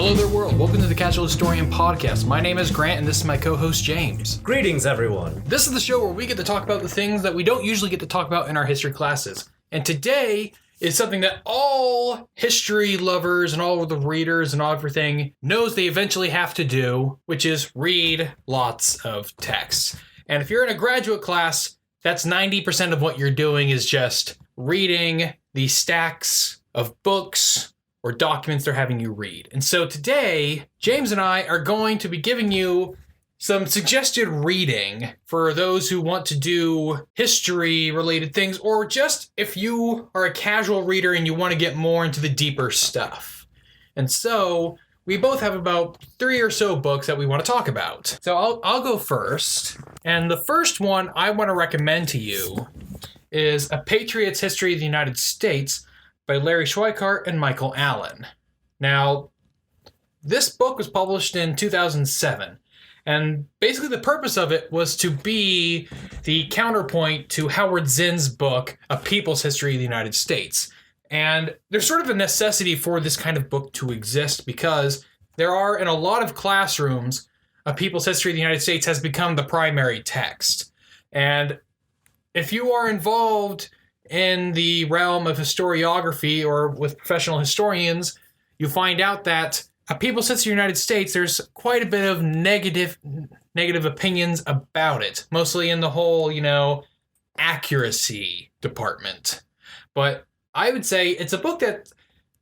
Hello there, world. Welcome to the Casual Historian Podcast. My name is Grant, and this is my co-host, James. Greetings, everyone. This is the show where we get to talk about the things that we don't usually get to talk about in our history classes. And today is something that all history lovers and all of the readers and all everything knows they eventually have to do, which is read lots of texts. And if you're in a graduate class, that's 90% of what you're doing is just reading the stacks of books or documents they're having you read. And so today, James and I are going to be giving you some suggested reading for those who want to do history-related things, or just if you are a casual reader and you want to get more into the deeper stuff. And so we both have about 3 or so books that we want to talk about. So I'll go first. And the first one I want to recommend to you is A Patriots History of the United States by Larry Schweikart and Michael Allen. Now, this book was published in 2007, and basically the purpose of it was to be the counterpoint to Howard Zinn's book, A People's History of the United States. And there's sort of a necessity for this kind of book to exist because there are, in a lot of classrooms, A People's History of the United States has become the primary text. And if you are involved in the realm of historiography or with professional historians, you find out that A People's History of the United States, there's quite a bit of negative opinions about it, mostly in the whole, accuracy department. But I would say it's a book that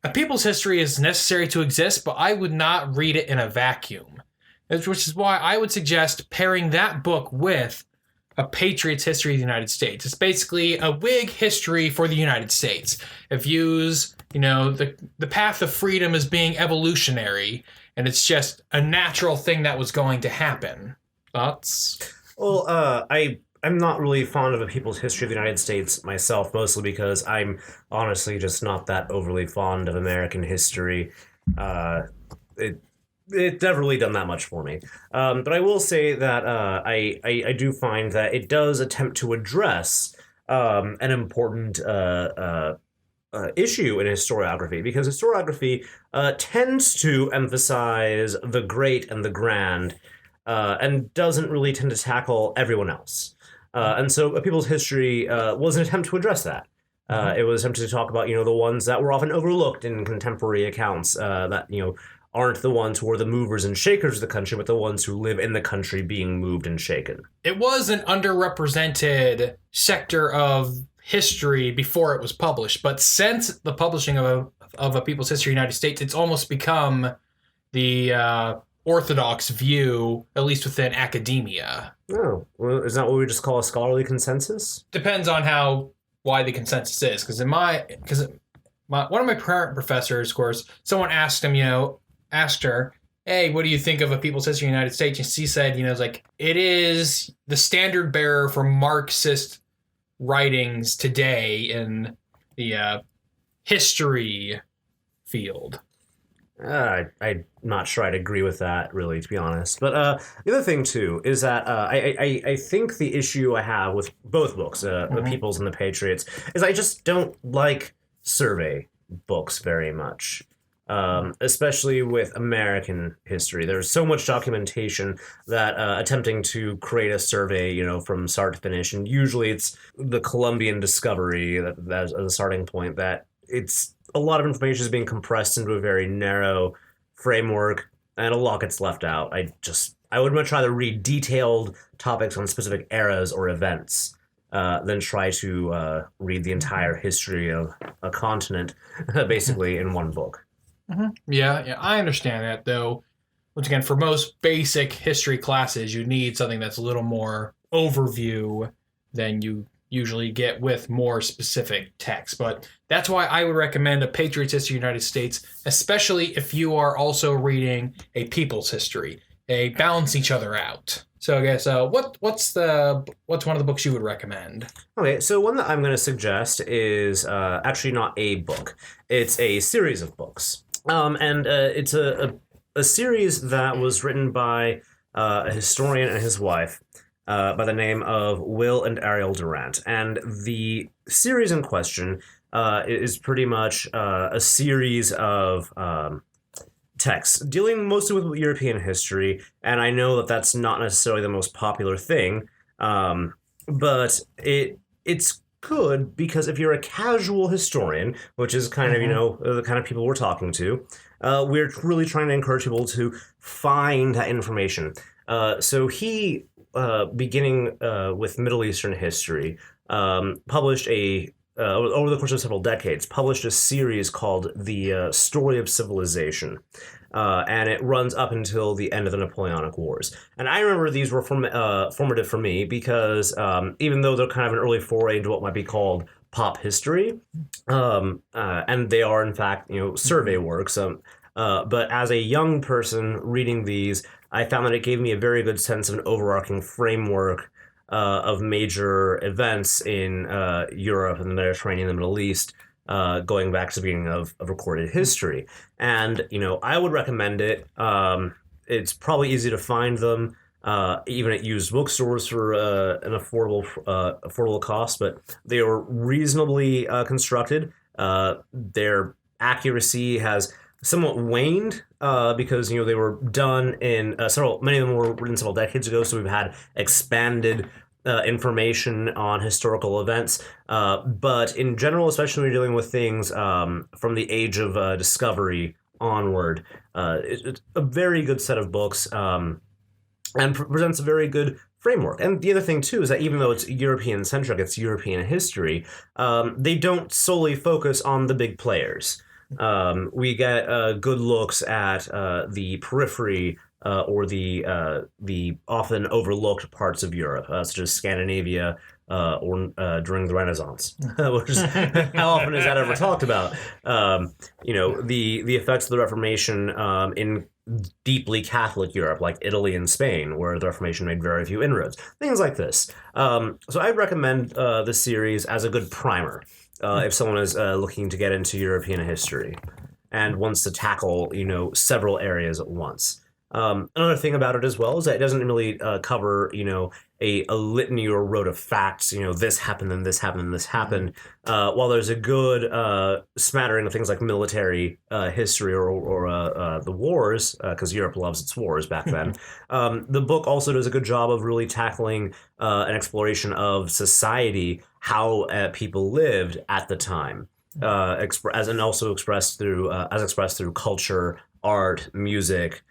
A People's History is necessary to exist, but I would not read it in a vacuum, which is why I would suggest pairing that book with A Patriots History of the United States. It's basically a Whig history for the United States. It views, the path of freedom as being evolutionary, and it's just a natural thing that was going to happen. Thoughts? Well, I'm not really fond of A People's History of the United States myself, mostly because I'm honestly just not that overly fond of American history. It's never really done that much for me. But I will say that I do find that it does attempt to address an important issue in historiography, because historiography tends to emphasize the great and the grand and doesn't really tend to tackle everyone else. And so A People's History was an attempt to address that. It was attempted to talk about, the ones that were often overlooked in contemporary accounts that, aren't the ones who are the movers and shakers of the country, but the ones who live in the country being moved and shaken. It was an underrepresented sector of history before it was published, but since the publishing of A People's History of the United States, it's almost become the orthodox view, at least within academia. Oh, well, is that what we just call a scholarly consensus? Depends on how wide the consensus is, because one of my current professors, of course, someone asked her, hey, what do you think of A People's History of the United States? And she said, it is the standard bearer for Marxist writings today in the history field. I'm not sure I'd agree with that, really, to be honest. But the other thing, too, is that I think the issue I have with both books, The People's and The Patriots, is I just don't like survey books very much. Especially with American history. There's so much documentation that attempting to create a survey, from start to finish, and usually it's the Columbian discovery that's a starting point, that it's a lot of information is being compressed into a very narrow framework, and a lot gets left out. I would much rather read detailed topics on specific eras or events than try to read the entire history of a continent, basically, in one book. Mm-hmm. Yeah, I understand that, though. Once again, for most basic history classes, you need something that's a little more overview than you usually get with more specific text. But that's why I would recommend A Patriots History of the United States, especially if you are also reading A People's History. They balance each other out. So I guess what's one of the books you would recommend? Okay, so one that I'm going to suggest is actually not a book. It's a series of books. And it's a series that was written by a historian and his wife by the name of Will and Ariel Durant. And the series in question is pretty much a series of texts dealing mostly with European history, and I know that that's not necessarily the most popular thing, but it's good because if you're a casual historian, which is kind of, the kind of people we're talking to, we're really trying to encourage people to find that information. So he, beginning with Middle Eastern history, published over the course of several decades, published a series called The Story of Civilization. And it runs up until the end of the Napoleonic Wars. And I remember these were formative for me because even though they're kind of an early foray into what might be called pop history, and they are in fact survey works, but as a young person reading these, I found that it gave me a very good sense of an overarching framework of major events in Europe and the Mediterranean and the Middle East, going back to the beginning of recorded history. And, I would recommend it. It's probably easy to find them, even at used bookstores for an affordable cost, but they are reasonably constructed. Their accuracy has somewhat waned because they were done in many of them were written several decades ago, so we've had expanded information on historical events, but in general, especially when you're dealing with things from the age of discovery onward, it's a very good set of books, and presents a very good framework. And the other thing too is that even though it's European centric, it's European history, they don't solely focus on the big players. We get good looks at the periphery or the often overlooked parts of Europe, such as Scandinavia or during the Renaissance, which is how often is that ever talked about? The effects of the Reformation in deeply Catholic Europe, like Italy and Spain, where the Reformation made very few inroads. Things like this. So I'd recommend this series as a good primer. If someone is looking to get into European history and wants to tackle, several areas at once. Another thing about it as well is that it doesn't really cover, a litany or rote of facts, this happened and this happened and this happened. While there's a good smattering of things like military history or the wars, because Europe loves its wars back then, the book also does a good job of really tackling an exploration of society, how people lived at the time, and also expressed through culture, art, music,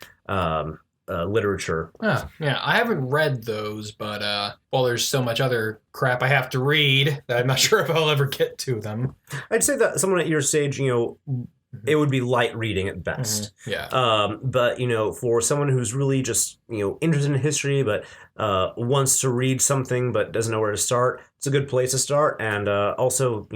literature. Oh, yeah, I haven't read those, but there's so much other crap I have to read that I'm not sure if I'll ever get to them. I'd say that someone at your stage, it would be light reading at best. Mm-hmm. Yeah. But for someone who's really just interested in history but wants to read something but doesn't know where to start, it's a good place to start. And also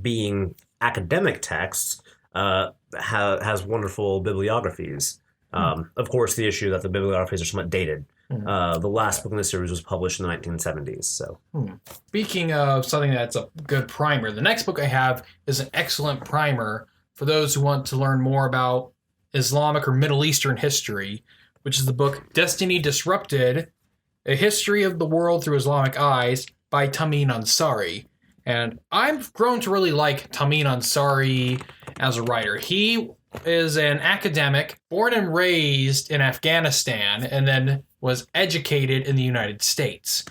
being academic texts has wonderful bibliographies. Of course, the issue that the bibliographies are somewhat dated. The last book in the series was published in the 1970s. So, Speaking of something that's a good primer, the next book I have is an excellent primer for those who want to learn more about Islamic or Middle Eastern history, which is the book Destiny Disrupted, A History of the World Through Islamic Eyes by Tamim Ansari. And I've grown to really like Tamim Ansari as a writer. He is an academic born and raised in Afghanistan and then was educated in the United States.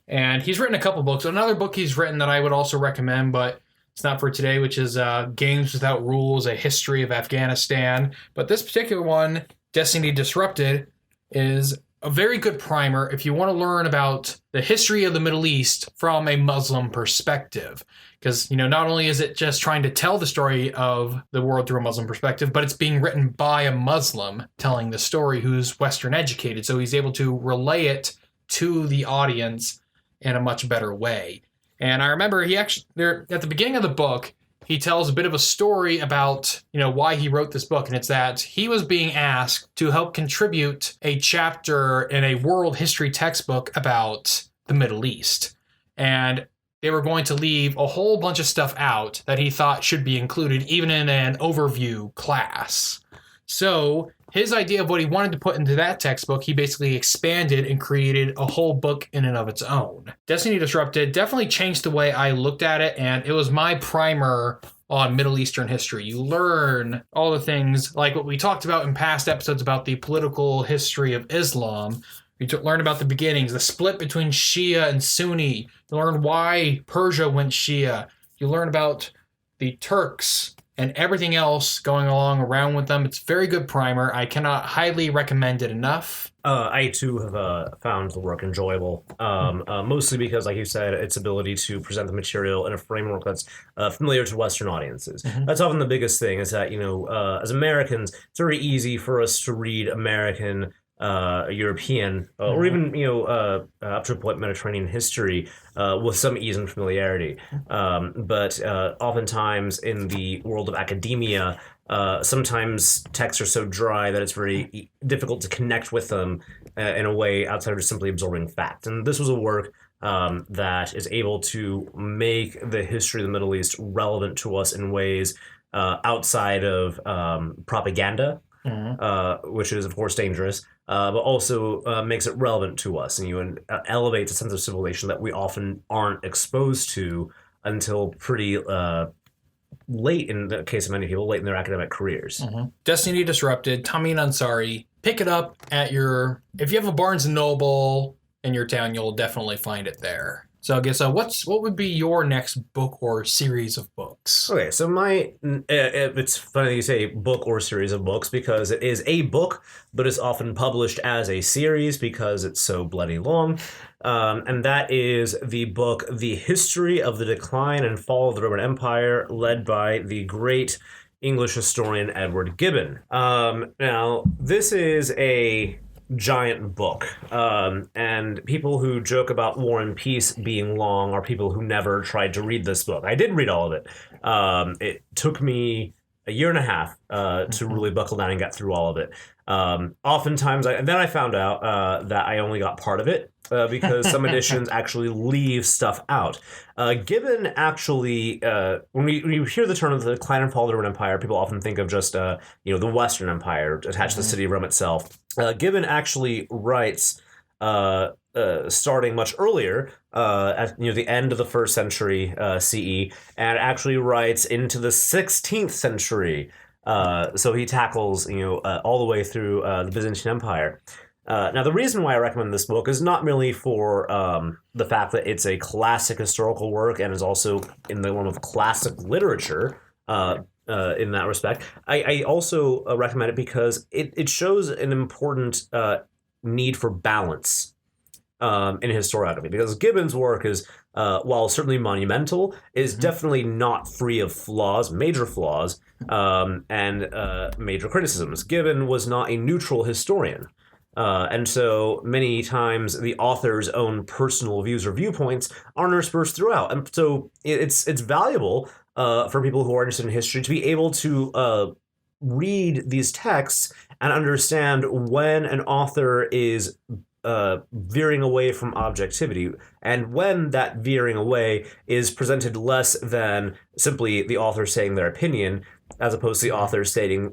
And he's written a couple books. Another book he's written that I would also recommend, but it's not for today, which is Games Without Rules, A History of Afghanistan. But this particular one, Destiny Disrupted, is a very good primer if you want to learn about the history of the Middle East from a Muslim perspective. Because, not only is it just trying to tell the story of the world through a Muslim perspective, but it's being written by a Muslim telling the story who's Western educated. So he's able to relay it to the audience in a much better way. And I remember at the beginning of the book, he tells a bit of a story about, why he wrote this book. And it's that he was being asked to help contribute a chapter in a world history textbook about the Middle East. And they were going to leave a whole bunch of stuff out that he thought should be included, even in an overview class. So his idea of what he wanted to put into that textbook, he basically expanded and created a whole book in and of its own. Destiny Disrupted definitely changed the way I looked at it, and it was my primer on Middle Eastern history. You learn all the things like what we talked about in past episodes about the political history of Islam. You learn about the beginnings, the split between Shia and Sunni. You learn why Persia went Shia. You learn about the Turks and everything else going along around with them. It's a very good primer. I cannot highly recommend it enough. I too have found the work enjoyable, mostly because, like you said, its ability to present the material in a framework that's familiar to Western audiences. That's often the biggest thing, is that, as Americans, it's very easy for us to read American, European, or even, up to a point, Mediterranean history with some ease and familiarity. But oftentimes in the world of academia, sometimes texts are so dry that it's very difficult to connect with them in a way outside of just simply absorbing fact. And this was a work that is able to make the history of the Middle East relevant to us in ways outside of propaganda, which is, of course, dangerous, but also makes it relevant to us, and elevates a sense of civilization that we often aren't exposed to until pretty late, in the case of many people, late in their academic careers. Destiny Disrupted, Tamim Ansari. Pick it up at if you have a Barnes & Noble in your town, you'll definitely find it there. So I guess what would be your next book or series of books? Okay, so it's funny you say book or series of books, because it is a book, but it's often published as a series because it's so bloody long. And that is the book, The History of the Decline and Fall of the Roman Empire, led by the great English historian Edward Gibbon. Now, this is a giant book, and people who joke about War and Peace being long are people who never tried to read this book. I did read all of it. It took me a year and a half to really buckle down and get through all of it. Oftentimes, then I found out that I only got part of it because some editions actually leave stuff out. Gibbon actually, when you hear the term of the decline and fall of the Roman Empire, people often think of just the Western Empire attached to the city of Rome itself. Gibbon actually writes, starting much earlier, at the end of the 1st century CE, and actually writes into the 16th century. So he tackles all the way through the Byzantine Empire. Now, the reason why I recommend this book is not merely for the fact that it's a classic historical work and is also in the realm of classic literature. In that respect, I also recommend it because it shows an important need for balance in historiography. Because Gibbon's work is, while certainly monumental, is definitely not free of flaws, major flaws, and major criticisms. Gibbon was not a neutral historian. And so many times the author's own personal views or viewpoints are interspersed throughout. And so it's valuable for people who are interested in history to be able to read these texts and understand when an author is veering away from objectivity, and when that veering away is presented less than simply the author saying their opinion, as opposed to the author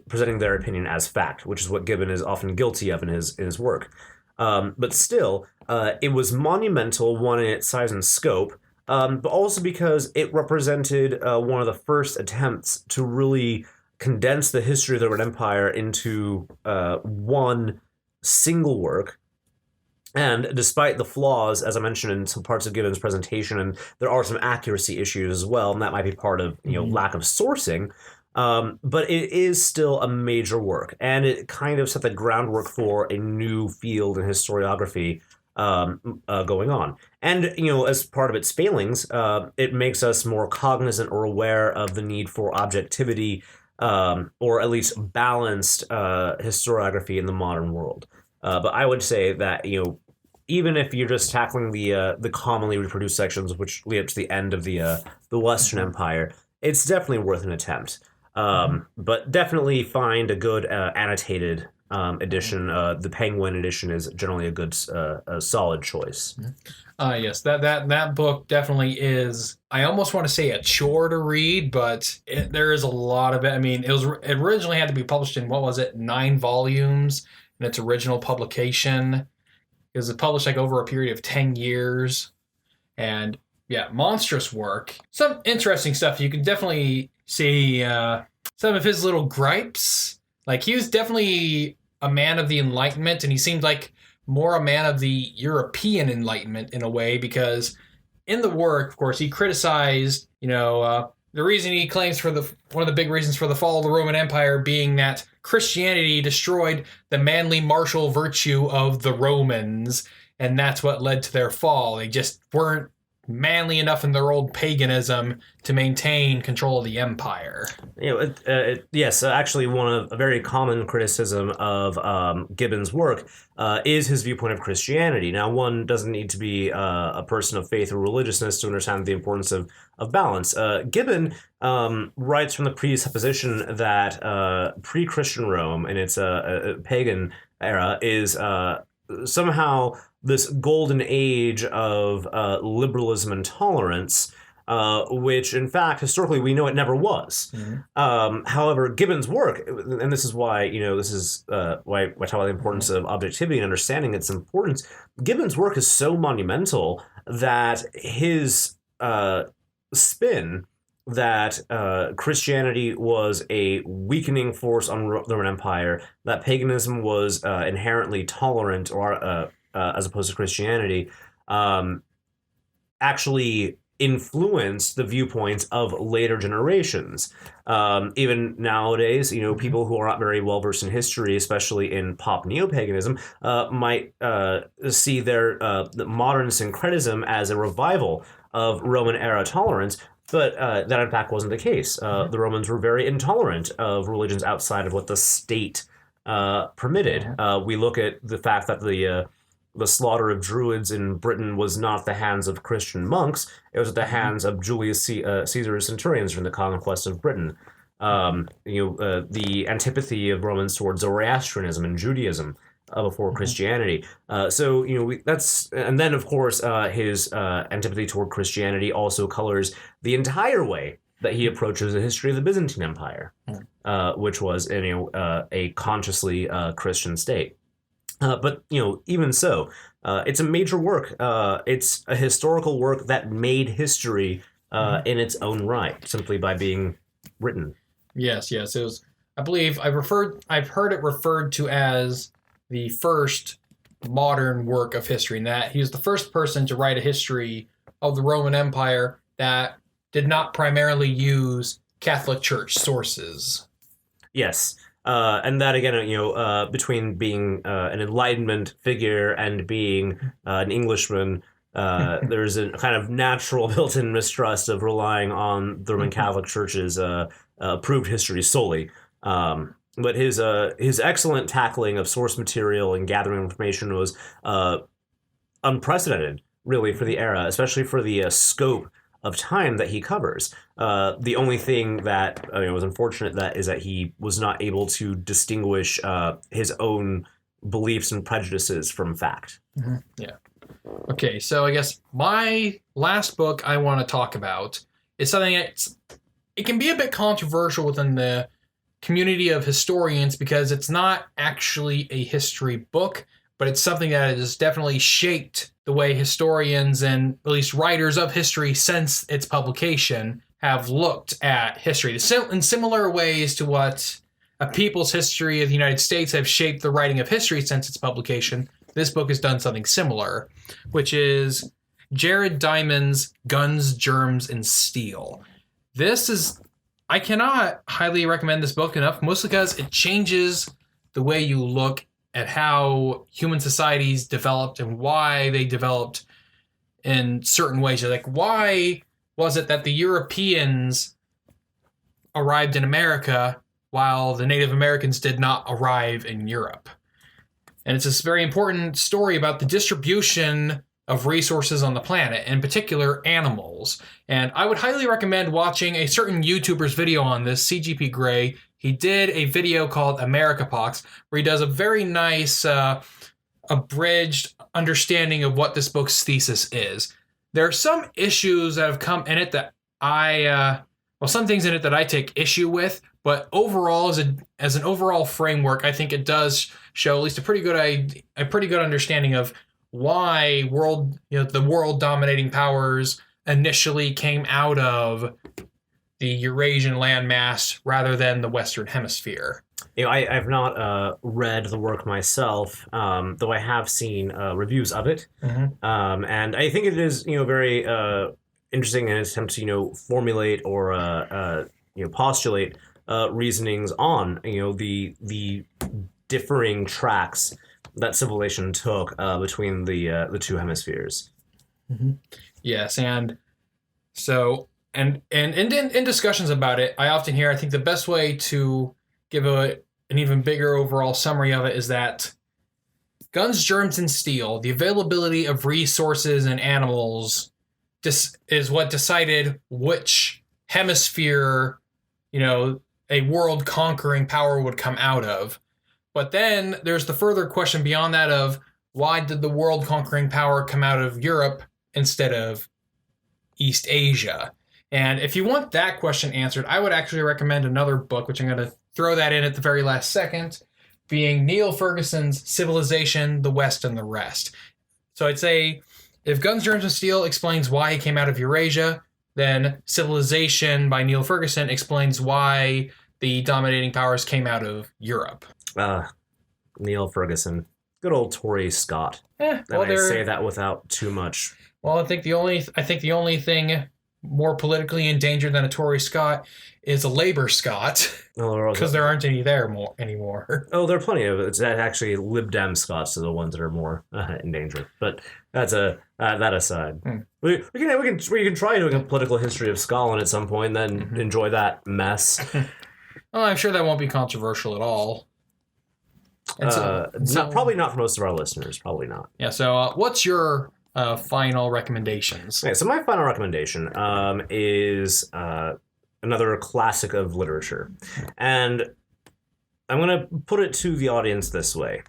presenting their opinion as fact, which is what Gibbon is often guilty of in his work. But still, it was monumental, one in its size and scope, but also because it represented one of the first attempts to really condense the history of the Roman Empire into one single work. And despite the flaws, as I mentioned in some parts of Gibbon's presentation, and there are some accuracy issues as well, and that might be part of lack of sourcing, but it is still a major work, and it kind of set the groundwork for a new field in historiography going on. And, as part of its failings, it makes us more cognizant or aware of the need for objectivity, or at least balanced historiography in the modern world. But I would say that, even if you're just tackling the commonly reproduced sections, which lead up to the end of the Western Empire, it's definitely worth an attempt. But definitely find a good annotated edition. The Penguin edition is generally a good, a solid choice. Yes, that book definitely is. I almost want to say a chore to read, but there is a lot of it. I mean, it originally had to be published in 9 volumes in its original publication. It was published over a period of 10 years, and yeah, monstrous work. Some interesting stuff. You can definitely see some of his little gripes. Like, he was definitely a man of the Enlightenment, and he seemed like more a man of the European Enlightenment in a way, because in the work, of course, he criticized, the reason he claims for one of the big reasons for the fall of the Roman Empire being that Christianity destroyed the manly martial virtue of the Romans, and that's what led to their fall. They just weren't manly enough in their old paganism to maintain control of the empire. Yes, actually, a very common criticism of Gibbon's work is his viewpoint of Christianity. Now, one doesn't need to be a person of faith or religiousness to understand the importance of balance. Gibbon writes from the presupposition that pre-Christian Rome in its pagan era is somehow this golden age of liberalism and tolerance, which, in fact, historically, we know it never was. Mm-hmm. However, Gibbon's work, and this is why, this is why I talk about the importance of objectivity and understanding its importance. Gibbon's work is so monumental that his spin that Christianity was a weakening force on the Roman Empire, that paganism was inherently tolerant, or as opposed to Christianity, actually influenced the viewpoints of later generations. Even nowadays, people who are not very well versed in history, especially in pop neo-paganism, might see the modern syncretism as a revival of Roman era tolerance. But that, in fact, wasn't the case. The Romans were very intolerant of religions outside of what the state permitted. We look at the fact that the slaughter of Druids in Britain was not at the hands of Christian monks. It was at the hands of Julius Caesar's centurions from the conquest of Britain. The antipathy of Romans towards Zoroastrianism and Judaism before Christianity. That's, and then, of course, his antipathy toward Christianity also colors the entire way that he approaches the history of the Byzantine Empire, which was a consciously Christian state. But even so, it's a major work. It's a historical work that made history in its own right, simply by being written. Yes. It was. I believe I've heard it referred to as the first modern work of history, and that he was the first person to write a history of the Roman Empire that did not primarily use Catholic Church sources. Yes. And that, again, between being an Enlightenment figure and being an Englishman, there's a kind of natural built-in mistrust of relying on the Roman Catholic Church's approved history solely. But his excellent tackling of source material and gathering information was unprecedented, really, for the era, especially for the scope of time that he covers. The only thing that was unfortunate is that he was not able to distinguish his own beliefs and prejudices from fact. Mm-hmm. Yeah. Okay, so I guess my last book I want to talk about is something it can be a bit controversial within the community of historians, because it's not actually a history book, but it's something that has definitely shaped the way historians and at least writers of history since its publication have looked at history in similar ways to what a people's history of the United States have shaped the writing of history since its publication. This book has done something similar, which is Jared Diamond's Guns, Germs, and Steel. I cannot highly recommend this book enough, mostly because it changes the way you look at how human societies developed and why they developed in certain ways. Like, why was it that the Europeans arrived in America while the Native Americans did not arrive in Europe? And it's this very important story about the distribution of resources on the planet, in particular animals. And I would highly recommend watching a certain YouTuber's video on this, CGP Grey. He did a video called Americapox, where he does a very nice abridged understanding of what this book's thesis is. There are some issues that have come in it that some things in it that I take issue with, but overall, as an overall framework, I think it does show at least a pretty good understanding of why the world dominating powers initially came out of the Eurasian landmass rather than the Western Hemisphere. I've not read the work myself, though I have seen reviews of it, and I think it is very interesting in its attempt to formulate or postulate reasonings on the differing tracks that civilization took between the two hemispheres. Yes, and so and in discussions about it, I often hear I think the best way to give an even bigger overall summary of it is that guns, germs, and steel, the availability of resources and animals, is what decided which hemisphere, a world conquering power would come out of. But then there's the further question beyond that of why did the world conquering power come out of Europe instead of East Asia? And if you want that question answered, I would actually recommend another book, which I'm going to throw that in at the very last second, being Neil Ferguson's Civilization, the West and the Rest. So I'd say if Guns, Germs, and Steel explains why he came out of Eurasia, then Civilization by Neil Ferguson explains why the dominating powers came out of Europe. Neil Ferguson. Good old Tory Scott. I say that without too much. Well, I think the only thing more politically endangered than a Tory Scot is a Labour Scot, because there aren't any there anymore. Oh, there are plenty of it. It's actually Lib Dem Scots are the ones that are more in danger. But that's that aside. We can try doing a political history of Scotland at some point, and then enjoy that mess. Well, I'm sure that won't be controversial at all. Probably not for most of our listeners. Probably not. Yeah. So, what's your final recommendations? Okay, so my final recommendation is another classic of literature, and I'm going to put it to the audience this way: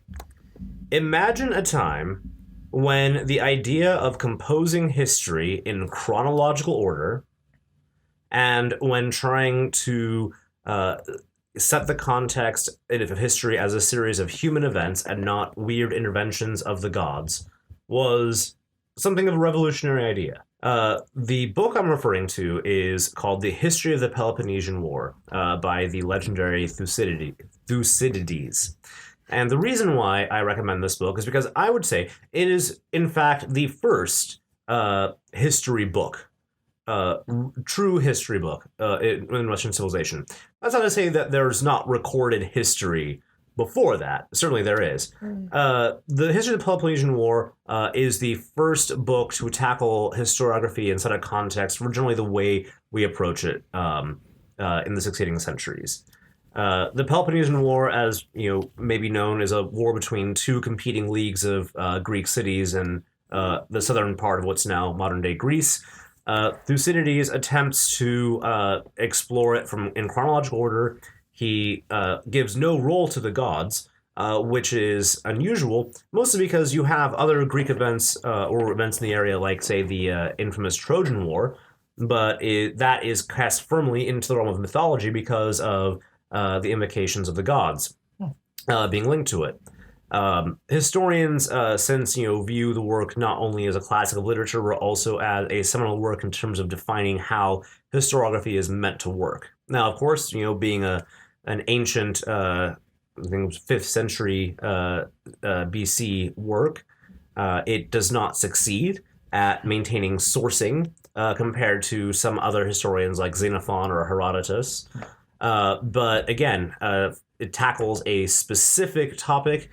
imagine a time when the idea of composing history in chronological order, and when trying to set the context of history as a series of human events and not weird interventions of the gods, was something of a revolutionary idea. The book I'm referring to is called The History of the Peloponnesian War by the legendary Thucydides. And the reason why I recommend this book is because I would say it is, in fact, the first history book, true history book in Western civilization. That's not to say that there's not recorded history before that. Certainly there is. The History of the Peloponnesian War is the first book to tackle historiography and set a context for generally the way we approach it in the succeeding centuries. The Peloponnesian War, as may be known, is a war between two competing leagues of Greek cities in the southern part of what's now modern-day Greece. Thucydides attempts to explore it in chronological order. He gives no role to the gods, which is unusual, mostly because you have other Greek events or events in the area, like, say, the infamous Trojan War, but that is cast firmly into the realm of mythology because of the invocations of the gods being linked to it. Historians since view the work not only as a classic of literature, but also as a seminal work in terms of defining how historiography is meant to work. Now, of course, being an ancient, I think it was 5th century BC work, it does not succeed at maintaining sourcing compared to some other historians like Xenophon or Herodotus. But again, it tackles a specific topic,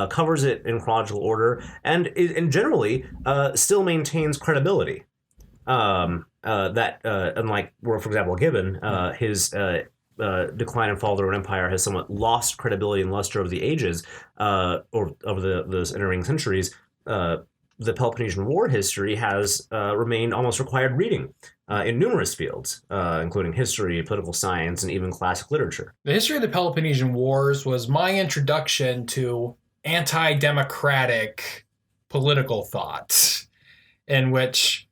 covers it in chronological order, and generally still maintains credibility. That unlike, for example, Gibbon, his decline and fall of the Roman Empire has somewhat lost credibility and luster over the ages, or over the entering centuries. The Peloponnesian War history has remained almost required reading in numerous fields, including history, political science, and even classic literature. The history of the Peloponnesian Wars was my introduction to anti-democratic political thought, in which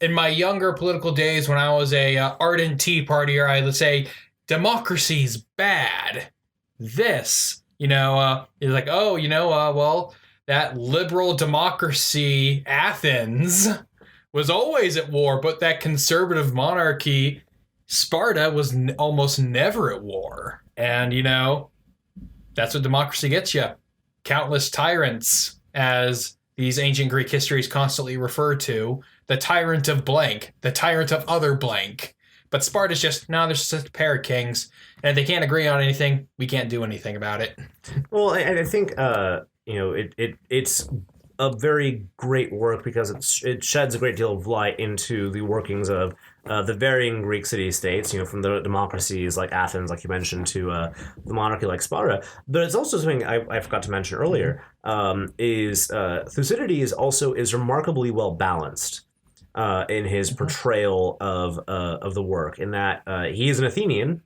in my younger political days, when I was a ardent Tea Partier, I would say, democracy's bad. This, is like, well, that liberal democracy, Athens, was always at war, but that conservative monarchy Sparta was almost never at war. And, that's what democracy gets you. Countless tyrants, as these ancient Greek histories constantly refer to. The tyrant of blank. The tyrant of other blank. But Sparta's just, no, there's just a pair of kings. And if they can't agree on anything, we can't do anything about it. Well, I think, it's a very great work because it sheds a great deal of light into the workings of the varying Greek city-states, from the democracies like Athens, like you mentioned, to the monarchy like Sparta. But it's also something I forgot to mention earlier, is Thucydides is remarkably well balanced in his portrayal of the work, in that he is an Athenian,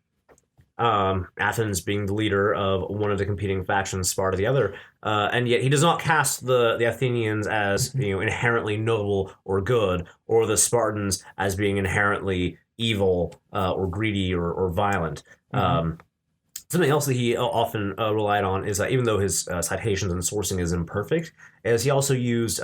Athens being the leader of one of the competing factions, Sparta the other, and yet he does not cast the Athenians as inherently noble or good, or the Spartans as being inherently evil or greedy or violent. Something else that he often relied on is that even though his citations and sourcing is imperfect, is he also used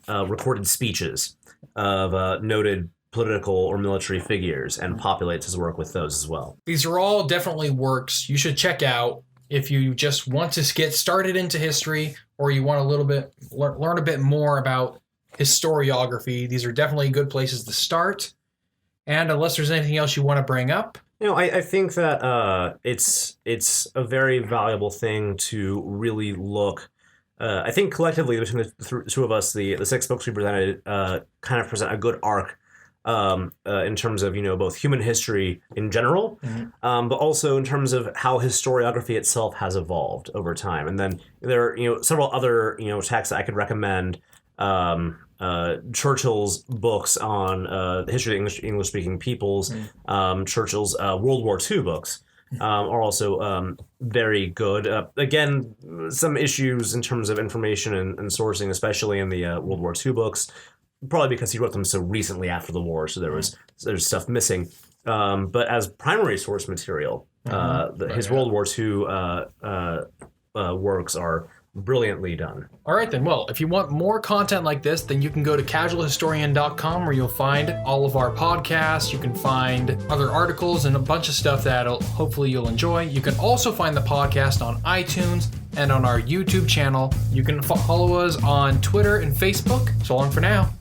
recorded speeches of noted political or military figures and populates his work with those as well. These are all definitely works you should check out if you just want to get started into history, or you want a little bit learn a bit more about historiography. These are definitely good places to start. And unless there's anything else you want to bring up, I think that it's a very valuable thing to really look. I think collectively between the two of us, the 6 books we presented kind of present a good arc. In terms of both human history in general, but also in terms of how historiography itself has evolved over time. And then there are several other texts that I could recommend. Churchill's books on the history of English speaking peoples, Churchill's World War II books. Are also very good. Again, some issues in terms of information and sourcing, especially in the World War II books. Probably because he wrote them so recently after the war, so there's stuff missing. But as primary source material, his World War II works are brilliantly done. All right, then. Well, if you want more content like this, then you can go to casualhistorian.com, where you'll find all of our podcasts. You can find other articles and a bunch of stuff that hopefully you'll enjoy. You can also find the podcast on iTunes and on our YouTube channel. You can follow us on Twitter and Facebook. So long for now.